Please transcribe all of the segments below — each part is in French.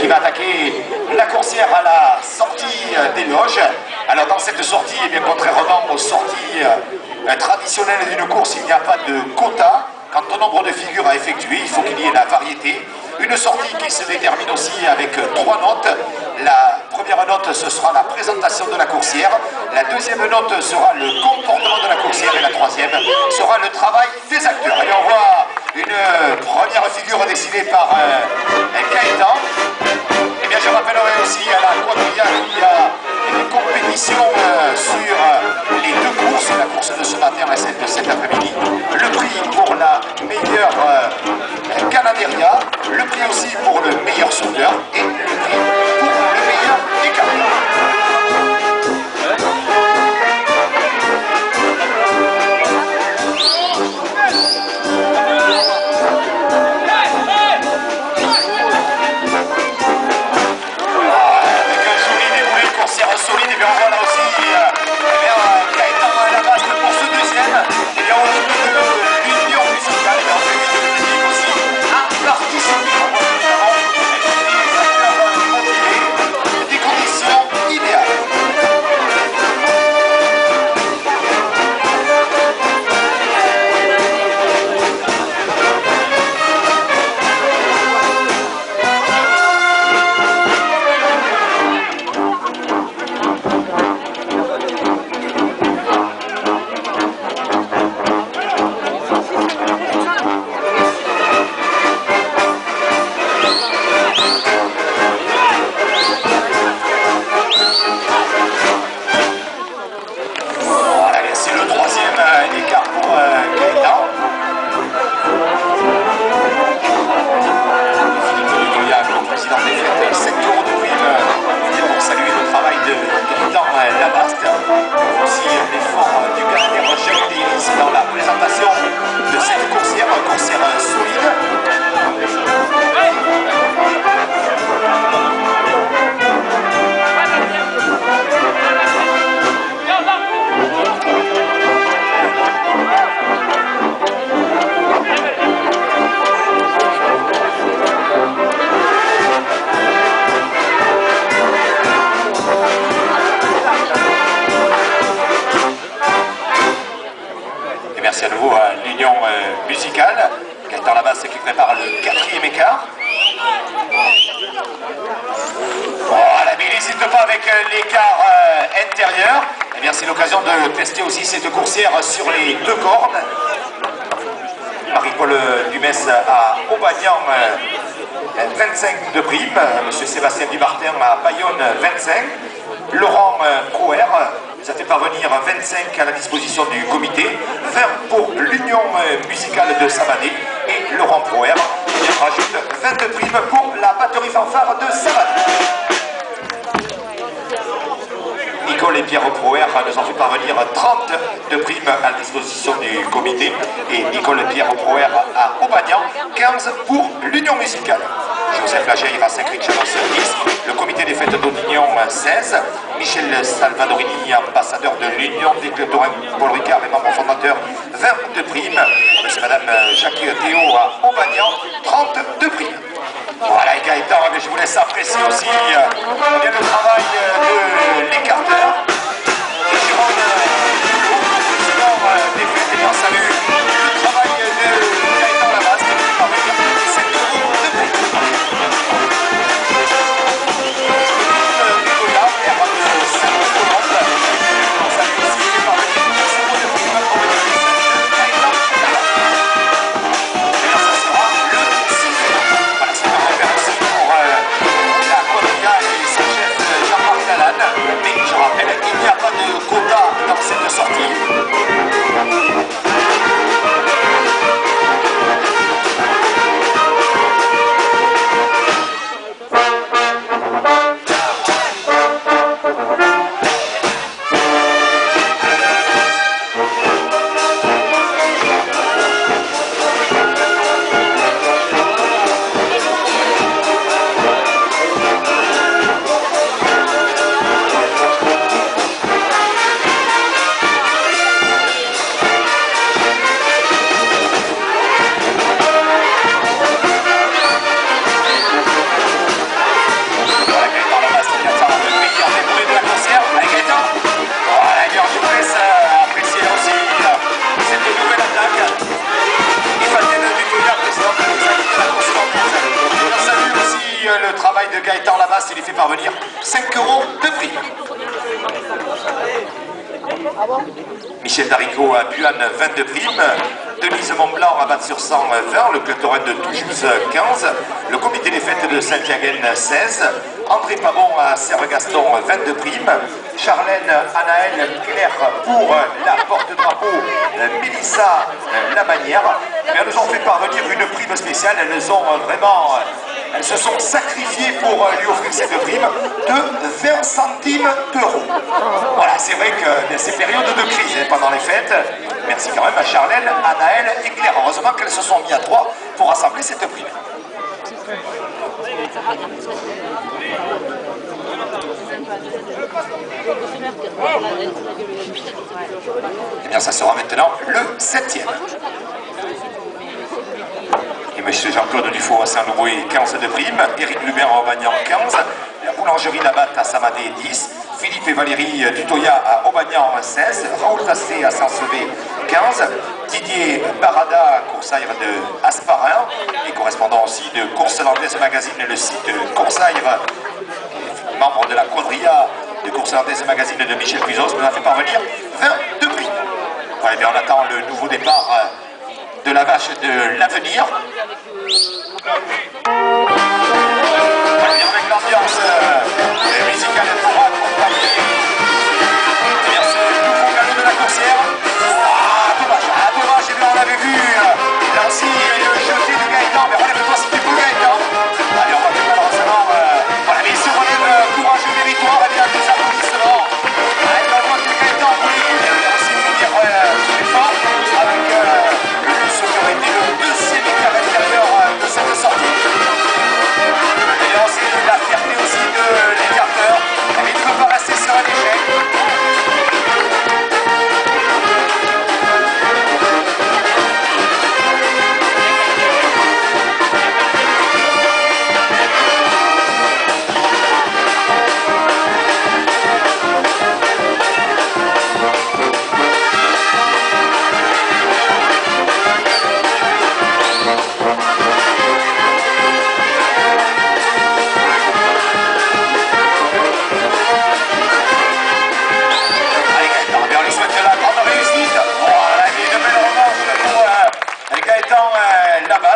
qui va attaquer la coursière à la sortie des loges. Alors dans cette sortie, eh bien, contrairement aux sorties traditionnelles d'une course, il n'y a pas de quota. Quant au nombre de figures à effectuer, il faut qu'il y ait la variété. Une sortie qui se détermine aussi avec 3 notes. La première note, ce sera la présentation de la coursière. La deuxième note sera le comportement de la coursière. Et la troisième sera le travail des acteurs. Et on voit une première figure dessinée par Gaëtan. Eh bien, je rappellerai aussi à la quadrilla qu'il y a une compétition sur les 2 courses, la course de ce matin et celle de cet après-midi. Le prix pour la meilleure Canaderia, le prix aussi pour le meilleur sauteur et le prix pour le meilleur écart. Solide, et bien on voit là aussi Gaëtan Labaste pour ce deuxième. Et bien on trouve que l'union musicale est en train de public aussi à participer. On voit notamment des acteurs motivés, des conditions idéales. Merci à nouveau à l'union musicale. Gaëtan Labaste qui prépare le 4e écart. Voilà, mais il n'hésite pas avec l'écart intérieur. Eh bien, c'est l'occasion de tester aussi cette coursière sur les 2 cornes. Marie-Paul Dumès à Aubagnan, 25 de prime. Monsieur Sébastien Dubartin à Bayonne, 25. Laurent Prouer nous a fait parvenir 25 à la disposition du comité, 20 pour l'union musicale de Savané et Laurent Prouer rajoute 20 de prime pour la batterie fanfare de Savané. Nicole et Pierre Prouer nous ont fait parvenir 30 de primes à la disposition du comité et Nicole et Pierre Prouer à Aubagnan, 15 pour l'union musicale. Joseph Lageir à Saint-Christian 10, le comité des fêtes d'Audignon 16, Michel Salvadorini, ambassadeur de l'Union des clubs d'Orin, Paul Ricard et membre fondateur, 20 de primes. Monsieur et Madame Jacques Théo à Aubagnan, 30 de primes. Voilà, et Gaëtan, je vous laisse apprécier aussi bien le travail de l'écarteur. Et Jérôme, président des fêtes, et bien salut le travail de Gaëtan Labaste qui parvient à 7 euros de prix. Nicolas, maire de Saint-Colombe, on salue aussi qui parvient à 10 euros de prix pour le fils de Gaëtan Labaste. Et là, ça sera le 6. Voilà, c'est un repère aussi pour la quadrilla le travail de Gaëtan Labasse, il lui fait parvenir 5 € de prime. Michel Daricot à Buane, 22 primes. Denise Montblanc à Batte-sur-Sang, 20. Le club taurin de Toulouse, 15. Le comité des fêtes de Saint-Diagène, 16. André Pabon à Serre-Gaston, 22 primes. Charlène Anaël Claire pour la porte-drapeau Mélissa Lamanière. Mais elles nous ont fait parvenir une prime spéciale. Elles se sont sacrifiées pour lui offrir cette prime de 20 centimes d'euros. Voilà, c'est vrai que dans ces périodes de crise pendant les fêtes, merci quand même à Charlène, Anaël et Claire. Heureusement qu'elles se sont mis à 3 pour rassembler cette prime. Et bien ça sera maintenant le 7e. Et M. Jean-Claude Dufault à Saint-Louis, 15 de prime. Éric Lubert à Aubagnan, 15. La boulangerie Labatte à Samadé, 10. Philippe et Valérie Dutoya à Aubagnan, 16. Raoul Tassé à Saint-Sevé, 15. Didier Barada, coursaillre de Asparin et correspondant aussi de Course Landaise Magazine, le site coursaillre, membre de la quadrilla de Course Landaise Magazine de Michel Puizos, nous a fait parvenir 22 prix. Voilà, bien, on attend le nouveau départ de la vache de l'avenir. Voilà, bien, avec l'ambiance musicale pour accompagner ce nouveau galop de la coursière. Dommage, et bien on l'avait vu, là aussi le jeté de Gaëtan, mais relève-toi si tu peux Gaëtan. Allez, on voit que malheureusement, voilà, mais il se relève courageux des victoires, et bien des applaudissements. Allez, on voit que Gaëtan voulait aussi finir plus fort avec ce qui aurait été le deuxième écart intérieur de cette sortie. Et là, c'est la fierté aussi de l'écarteur, mais il ne peut pas rester sur un échec.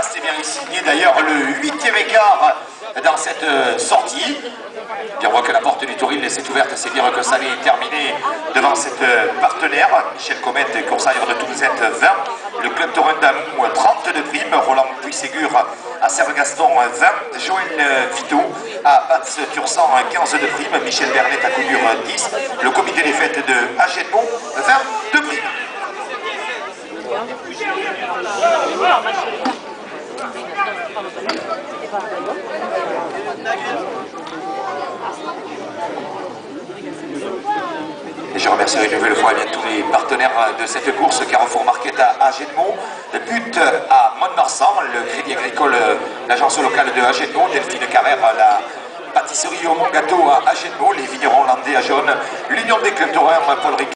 C'est bien signé d'ailleurs le 8e écart dans cette sortie. Et on voit que la porte du Touril est ouverte, c'est dire que ça est terminé devant cette partenaire. Michel Comète, coursailleur de Toulousette, 20. Le club taurin d'Amou, 30 de prime. Roland Puy-Ségur à Serre-Gaston, 20. Joël Vito à Batz-Tursan, 15 de prime. Michel Bernet à Coudure, 10. Le comité des fêtes de Agenmont, 20 de prime. Et je remercie une nouvelle fois tous les partenaires de cette course, Carrefour Market à Agenmont, le but à Mont-de-Marsan, le Crédit Agricole, l'agence locale de Agenmont, Delphine Carrère, la pâtisserie au Mont Gâteau à Agenmont, les vignerons hollandais à Jaune, l'Union des clubs taurins, Paul Ric